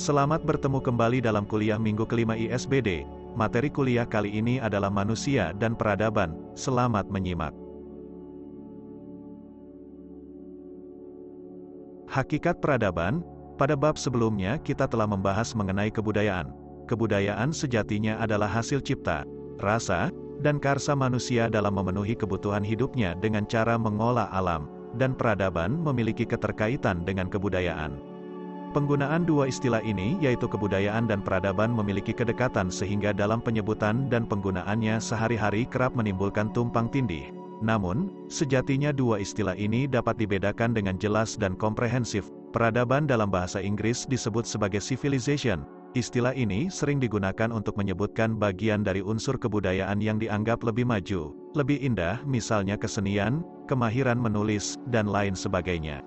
Selamat bertemu kembali dalam kuliah minggu kelima ISBD. Materi kuliah kali ini adalah manusia dan peradaban. Selamat menyimak. Hakikat peradaban. Pada bab sebelumnya kita telah membahas mengenai kebudayaan. Kebudayaan sejatinya adalah hasil cipta, rasa, dan karsa manusia dalam memenuhi kebutuhan hidupnya dengan cara mengolah alam, dan peradaban memiliki keterkaitan dengan kebudayaan. Penggunaan dua istilah ini, yaitu kebudayaan dan peradaban, memiliki kedekatan sehingga dalam penyebutan dan penggunaannya sehari-hari kerap menimbulkan tumpang tindih. Namun, sejatinya dua istilah ini dapat dibedakan dengan jelas dan komprehensif. Peradaban dalam bahasa Inggris disebut sebagai civilization. Istilah ini sering digunakan untuk menyebutkan bagian dari unsur kebudayaan yang dianggap lebih maju, lebih indah, misalnya kesenian, kemahiran menulis, dan lain sebagainya.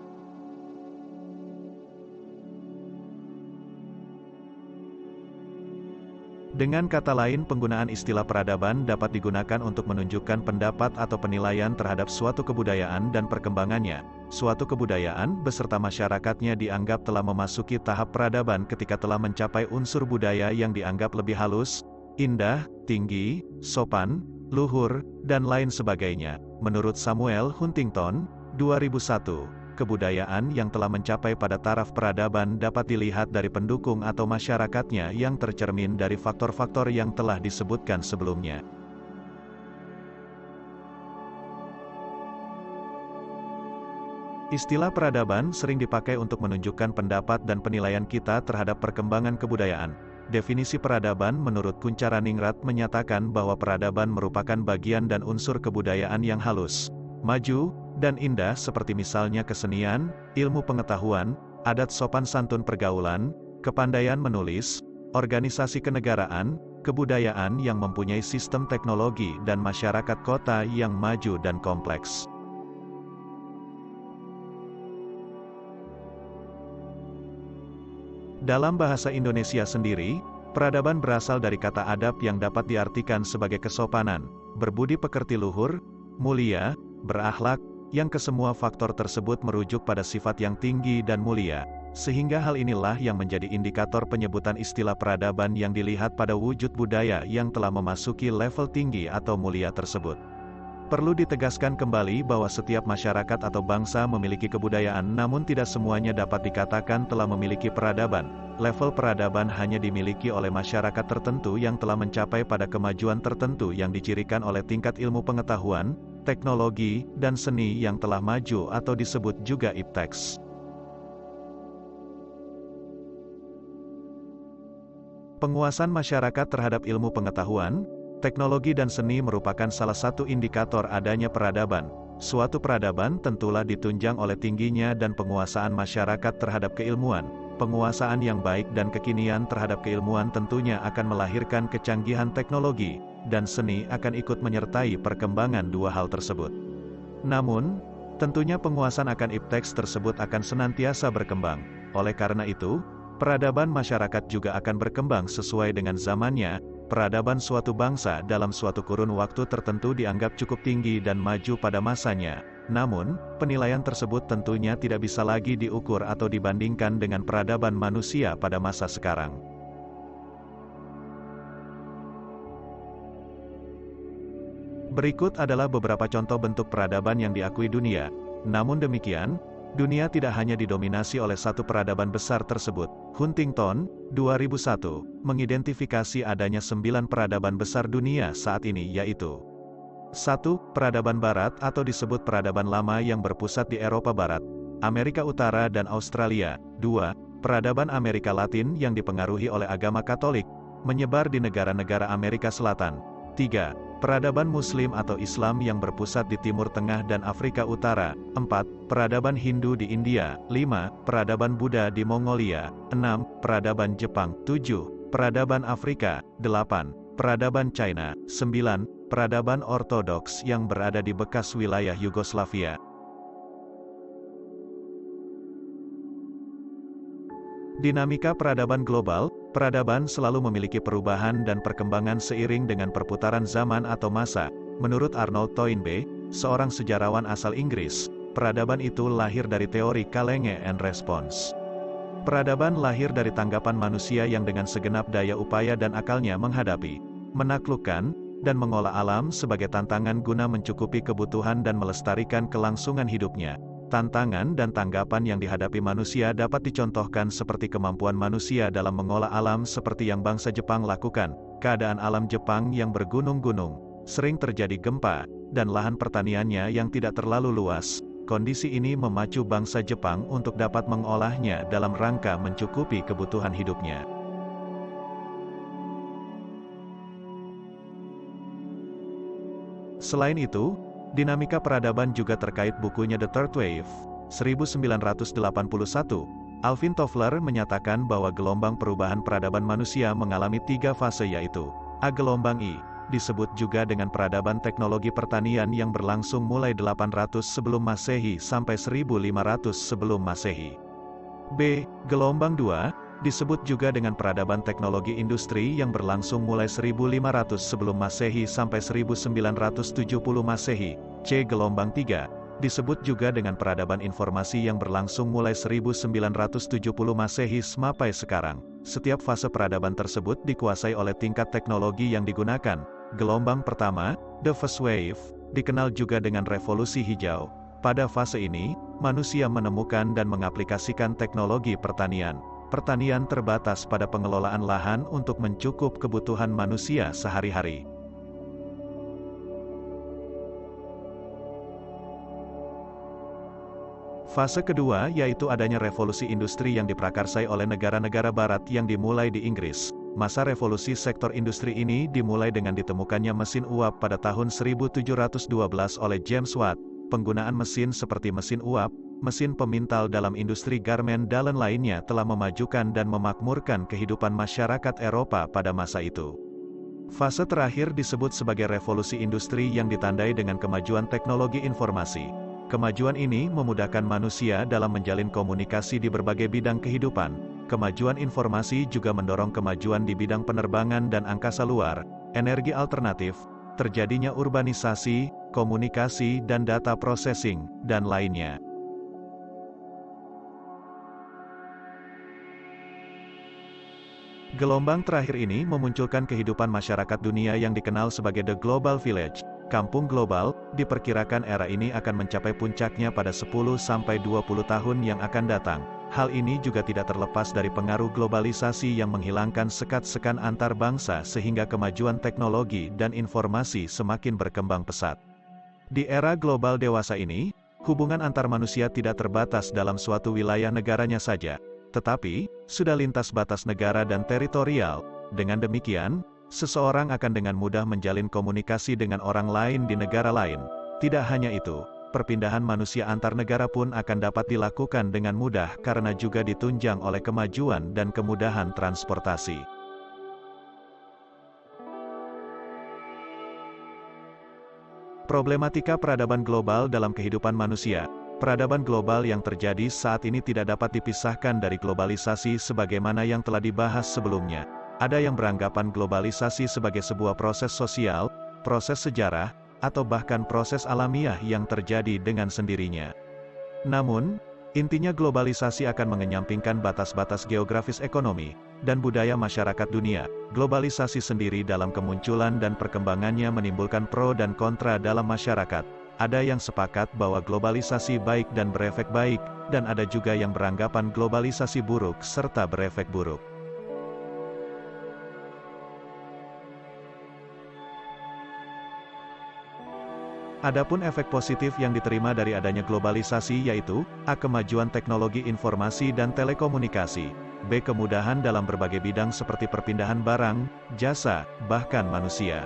Dengan kata lain, penggunaan istilah peradaban dapat digunakan untuk menunjukkan pendapat atau penilaian terhadap suatu kebudayaan dan perkembangannya. Suatu kebudayaan beserta masyarakatnya dianggap telah memasuki tahap peradaban ketika telah mencapai unsur budaya yang dianggap lebih halus, indah, tinggi, sopan, luhur, dan lain sebagainya. Menurut Samuel Huntington, 2001, kebudayaan yang telah mencapai pada taraf peradaban dapat dilihat dari pendukung atau masyarakatnya yang tercermin dari faktor-faktor yang telah disebutkan sebelumnya. Istilah peradaban sering dipakai untuk menunjukkan pendapat dan penilaian kita terhadap perkembangan kebudayaan. Definisi peradaban menurut Kuncharaningrat menyatakan bahwa peradaban merupakan bagian dan unsur kebudayaan yang halus, maju, dan indah seperti misalnya kesenian, ilmu pengetahuan, adat sopan santun pergaulan, kepandaian menulis, organisasi kenegaraan, kebudayaan yang mempunyai sistem teknologi dan masyarakat kota yang maju dan kompleks. Dalam bahasa Indonesia sendiri, peradaban berasal dari kata adab yang dapat diartikan sebagai kesopanan, berbudi pekerti luhur, mulia, berakhlak, yang kesemua faktor tersebut merujuk pada sifat yang tinggi dan mulia, sehingga hal inilah yang menjadi indikator penyebutan istilah peradaban yang dilihat pada wujud budaya yang telah memasuki level tinggi atau mulia tersebut. Perlu ditegaskan kembali bahwa setiap masyarakat atau bangsa memiliki kebudayaan, namun tidak semuanya dapat dikatakan telah memiliki peradaban. Level peradaban hanya dimiliki oleh masyarakat tertentu yang telah mencapai pada kemajuan tertentu yang dicirikan oleh tingkat ilmu pengetahuan, teknologi, dan seni yang telah maju atau disebut juga ipteks. Penguasaan masyarakat terhadap ilmu pengetahuan, teknologi dan seni merupakan salah satu indikator adanya peradaban. Suatu peradaban tentulah ditunjang oleh tingginya dan penguasaan masyarakat terhadap keilmuan. Penguasaan yang baik dan kekinian terhadap keilmuan tentunya akan melahirkan kecanggihan teknologi, dan seni akan ikut menyertai perkembangan dua hal tersebut. Namun, tentunya penguasaan akan ipteks tersebut akan senantiasa berkembang. Oleh karena itu, peradaban masyarakat juga akan berkembang sesuai dengan zamannya. Peradaban suatu bangsa dalam suatu kurun waktu tertentu dianggap cukup tinggi dan maju pada masanya. Namun, penilaian tersebut tentunya tidak bisa lagi diukur atau dibandingkan dengan peradaban manusia pada masa sekarang. Berikut adalah beberapa contoh bentuk peradaban yang diakui dunia. Namun demikian, dunia tidak hanya didominasi oleh satu peradaban besar tersebut. Huntington, 2001, mengidentifikasi adanya 9 peradaban besar dunia saat ini, yaitu 1. Peradaban Barat atau disebut peradaban lama yang berpusat di Eropa Barat, Amerika Utara dan Australia. 2. Peradaban Amerika Latin yang dipengaruhi oleh agama Katolik, menyebar di negara-negara Amerika Selatan. 3. Peradaban Muslim atau Islam yang berpusat di Timur Tengah dan Afrika Utara. 4. Peradaban Hindu di India. 5. Peradaban Buddha di Mongolia. 6. Peradaban Jepang. 7. Peradaban Afrika. 8. Peradaban China. 9. Peradaban Ortodoks yang berada di bekas wilayah Yugoslavia. Dinamika peradaban global. Peradaban selalu memiliki perubahan dan perkembangan seiring dengan perputaran zaman atau masa. Menurut Arnold Toynbee, seorang sejarawan asal Inggris, peradaban itu lahir dari teori Challenge and Response. Peradaban lahir dari tanggapan manusia yang dengan segenap daya upaya dan akalnya menghadapi, menaklukkan, dan mengolah alam sebagai tantangan guna mencukupi kebutuhan dan melestarikan kelangsungan hidupnya. Tantangan dan tanggapan yang dihadapi manusia dapat dicontohkan seperti kemampuan manusia dalam mengolah alam seperti yang bangsa Jepang lakukan, keadaan alam Jepang yang bergunung-gunung, sering terjadi gempa, dan lahan pertaniannya yang tidak terlalu luas. Kondisi ini memacu bangsa Jepang untuk dapat mengolahnya dalam rangka mencukupi kebutuhan hidupnya. Selain itu, dinamika peradaban juga terkait bukunya The Third Wave, 1981. Alvin Toffler menyatakan bahwa gelombang perubahan peradaban manusia mengalami 3 fase yaitu A. Gelombang I, disebut juga dengan peradaban teknologi pertanian yang berlangsung mulai 800 sebelum Masehi sampai 1500 sebelum Masehi. B. Gelombang II, disebut juga dengan peradaban teknologi industri yang berlangsung mulai 1500 sebelum Masehi sampai 1970 Masehi. C. Gelombang III, disebut juga dengan peradaban informasi yang berlangsung mulai 1970 Masehi sampai sekarang. Setiap fase peradaban tersebut dikuasai oleh tingkat teknologi yang digunakan. Gelombang pertama, The First Wave, dikenal juga dengan revolusi hijau. Pada fase ini, manusia menemukan dan mengaplikasikan teknologi pertanian. Pertanian terbatas pada pengelolaan lahan untuk mencukup kebutuhan manusia sehari-hari. Fase kedua yaitu adanya revolusi industri yang diprakarsai oleh negara-negara barat yang dimulai di Inggris. Masa revolusi sektor industri ini dimulai dengan ditemukannya mesin uap pada tahun 1712 oleh James Watt. Penggunaan mesin seperti mesin uap, mesin pemintal dalam industri garmen dan lainnya telah memajukan dan memakmurkan kehidupan masyarakat Eropa pada masa itu. Fase terakhir disebut sebagai revolusi industri yang ditandai dengan kemajuan teknologi informasi. Kemajuan ini memudahkan manusia dalam menjalin komunikasi di berbagai bidang kehidupan. Kemajuan informasi juga mendorong kemajuan di bidang penerbangan dan angkasa luar, energi alternatif, terjadinya urbanisasi, komunikasi dan data processing, dan lainnya. Gelombang terakhir ini memunculkan kehidupan masyarakat dunia yang dikenal sebagai The Global Village. Kampung global, diperkirakan era ini akan mencapai puncaknya pada 10-20 tahun yang akan datang. Hal ini juga tidak terlepas dari pengaruh globalisasi yang menghilangkan sekat-sekat antar bangsa sehingga kemajuan teknologi dan informasi semakin berkembang pesat. Di era global dewasa ini, hubungan antar manusia tidak terbatas dalam suatu wilayah negaranya saja, tetapi sudah lintas batas negara dan teritorial. Dengan demikian, seseorang akan dengan mudah menjalin komunikasi dengan orang lain di negara lain. Tidak hanya itu, perpindahan manusia antar negara pun akan dapat dilakukan dengan mudah karena juga ditunjang oleh kemajuan dan kemudahan transportasi. Problematika peradaban global dalam kehidupan manusia. Peradaban global yang terjadi saat ini tidak dapat dipisahkan dari globalisasi sebagaimana yang telah dibahas sebelumnya. Ada yang beranggapan globalisasi sebagai sebuah proses sosial, proses sejarah, atau bahkan proses alamiah yang terjadi dengan sendirinya. Namun, intinya globalisasi akan mengenyampingkan batas-batas geografis ekonomi dan budaya masyarakat dunia. Globalisasi sendiri dalam kemunculan dan perkembangannya menimbulkan pro dan kontra dalam masyarakat. Ada yang sepakat bahwa globalisasi baik dan berefek baik, dan ada juga yang beranggapan globalisasi buruk serta berefek buruk. Adapun efek positif yang diterima dari adanya globalisasi yaitu A. Kemajuan teknologi informasi dan telekomunikasi, B. Kemudahan dalam berbagai bidang seperti perpindahan barang, jasa, bahkan manusia.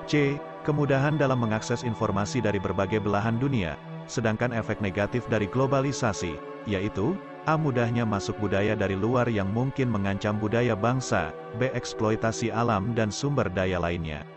C. Kemudahan dalam mengakses informasi dari berbagai belahan dunia. Sedangkan efek negatif dari globalisasi, yaitu A. Mudahnya masuk budaya dari luar yang mungkin mengancam budaya bangsa, B. Eksploitasi alam dan sumber daya lainnya.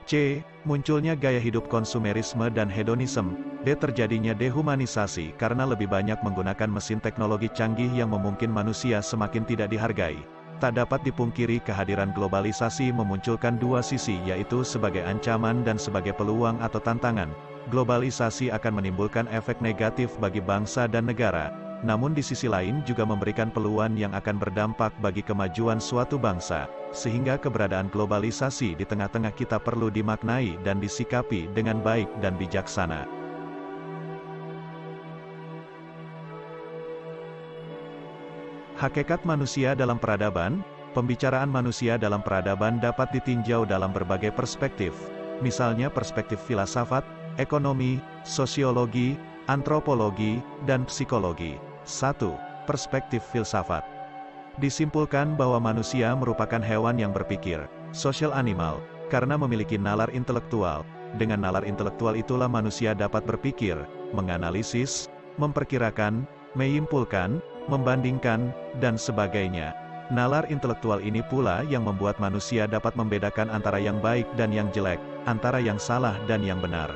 C. Munculnya gaya hidup konsumerisme dan hedonisme. D. Terjadinya dehumanisasi karena lebih banyak menggunakan mesin teknologi canggih yang memungkinkan manusia semakin tidak dihargai. Tak dapat dipungkiri kehadiran globalisasi memunculkan dua sisi yaitu sebagai ancaman dan sebagai peluang atau tantangan. Globalisasi akan menimbulkan efek negatif bagi bangsa dan negara. namun di sisi lain juga memberikan peluang yang akan berdampak bagi kemajuan suatu bangsa, sehingga keberadaan globalisasi di tengah-tengah kita perlu dimaknai dan disikapi dengan baik dan bijaksana. Hakikat manusia dalam peradaban. Pembicaraan manusia dalam peradaban dapat ditinjau dalam berbagai perspektif, misalnya perspektif filsafat, ekonomi, sosiologi, antropologi, dan psikologi. 1. Perspektif filsafat. Disimpulkan bahwa manusia merupakan hewan yang berpikir, social animal, karena memiliki nalar intelektual. Dengan nalar intelektual itulah manusia dapat berpikir, menganalisis, memperkirakan, menyimpulkan, membandingkan, dan sebagainya. Nalar intelektual ini pula yang membuat manusia dapat membedakan antara yang baik dan yang jelek, antara yang salah dan yang benar.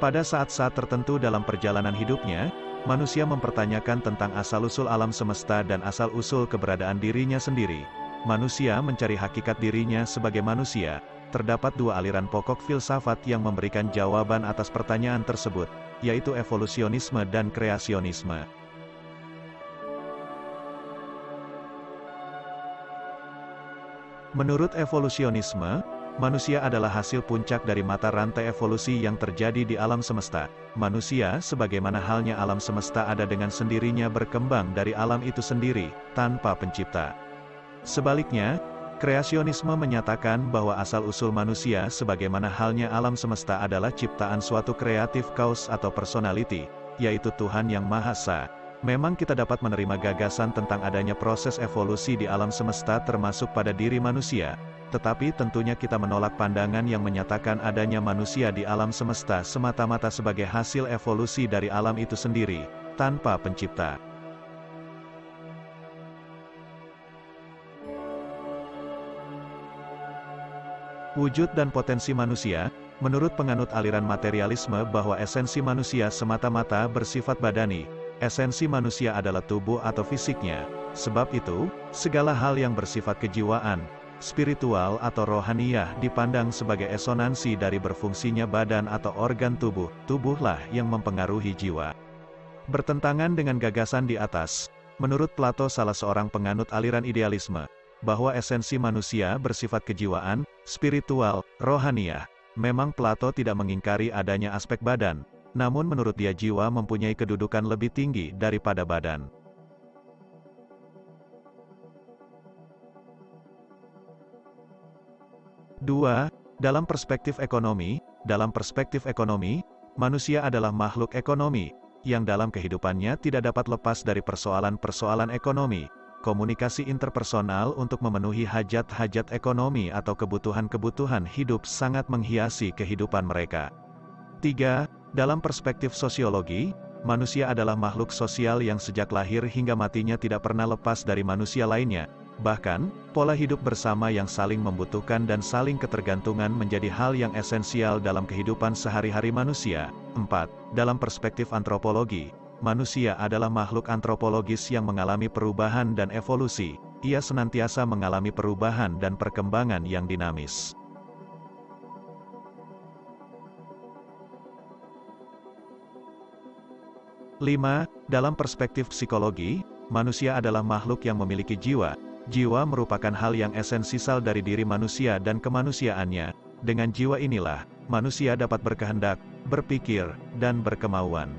Pada saat-saat tertentu dalam perjalanan hidupnya, manusia mempertanyakan tentang asal-usul alam semesta dan asal-usul keberadaan dirinya sendiri. Manusia mencari hakikat dirinya sebagai manusia. Terdapat dua aliran pokok filsafat yang memberikan jawaban atas pertanyaan tersebut, yaitu evolusionisme dan kreasionisme. Menurut evolusionisme, manusia adalah hasil puncak dari mata rantai evolusi yang terjadi di alam semesta. Manusia, sebagaimana halnya alam semesta ada dengan sendirinya berkembang dari alam itu sendiri, tanpa pencipta. Sebaliknya, kreasionisme menyatakan bahwa asal-usul manusia sebagaimana halnya alam semesta adalah ciptaan suatu kreatif cause atau personality, yaitu Tuhan Yang Maha Esa. Memang kita dapat menerima gagasan tentang adanya proses evolusi di alam semesta termasuk pada diri manusia, tetapi tentunya kita menolak pandangan yang menyatakan adanya manusia di alam semesta semata-mata sebagai hasil evolusi dari alam itu sendiri, tanpa pencipta. Wujud dan potensi manusia. Menurut penganut aliran materialisme bahwa esensi manusia semata-mata bersifat badani, esensi manusia adalah tubuh atau fisiknya. Sebab itu, segala hal yang bersifat kejiwaan, spiritual atau rohaniyah dipandang sebagai esonansi dari berfungsinya badan atau organ tubuh. Tubuhlah yang mempengaruhi jiwa. Bertentangan dengan gagasan di atas, menurut Plato salah seorang penganut aliran idealisme, bahwa esensi manusia bersifat kejiwaan, spiritual, rohaniyah. Memang Plato tidak mengingkari adanya aspek badan, namun menurut dia jiwa mempunyai kedudukan lebih tinggi daripada badan. Dua, dalam perspektif ekonomi, manusia adalah makhluk ekonomi, yang dalam kehidupannya tidak dapat lepas dari persoalan-persoalan ekonomi, komunikasi interpersonal untuk memenuhi hajat-hajat ekonomi atau kebutuhan-kebutuhan hidup sangat menghiasi kehidupan mereka. Tiga, dalam perspektif sosiologi, manusia adalah makhluk sosial yang sejak lahir hingga matinya tidak pernah lepas dari manusia lainnya. Bahkan, pola hidup bersama yang saling membutuhkan dan saling ketergantungan menjadi hal yang esensial dalam kehidupan sehari-hari manusia. 4. Dalam perspektif antropologi, manusia adalah makhluk antropologis yang mengalami perubahan dan evolusi. Ia senantiasa mengalami perubahan dan perkembangan yang dinamis. Lima, dalam perspektif psikologi, manusia adalah makhluk yang memiliki jiwa. Jiwa merupakan hal yang esensial dari diri manusia dan kemanusiaannya. Dengan jiwa inilah, manusia dapat berkehendak, berpikir, dan berkemauan.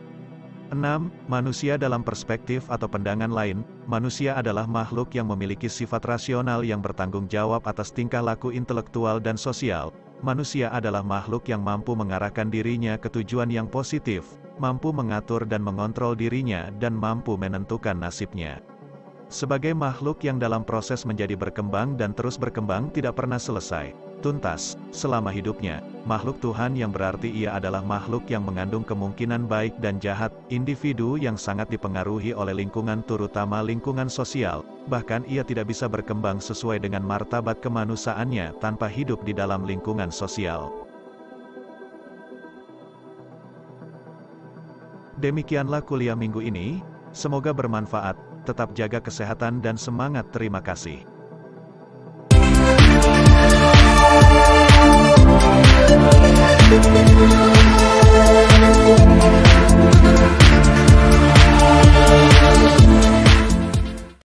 6. Manusia dalam perspektif atau pandangan lain, manusia adalah makhluk yang memiliki sifat rasional yang bertanggung jawab atas tingkah laku intelektual dan sosial. Manusia adalah makhluk yang mampu mengarahkan dirinya ke tujuan yang positif, mampu mengatur dan mengontrol dirinya dan mampu menentukan nasibnya. Sebagai makhluk yang dalam proses menjadi berkembang dan terus berkembang tidak pernah selesai, tuntas, selama hidupnya, makhluk Tuhan yang berarti ia adalah makhluk yang mengandung kemungkinan baik dan jahat, individu yang sangat dipengaruhi oleh lingkungan terutama lingkungan sosial, bahkan ia tidak bisa berkembang sesuai dengan martabat kemanusiaannya tanpa hidup di dalam lingkungan sosial. Demikianlah kuliah minggu ini, semoga bermanfaat. Tetap jaga kesehatan dan semangat. Terima kasih.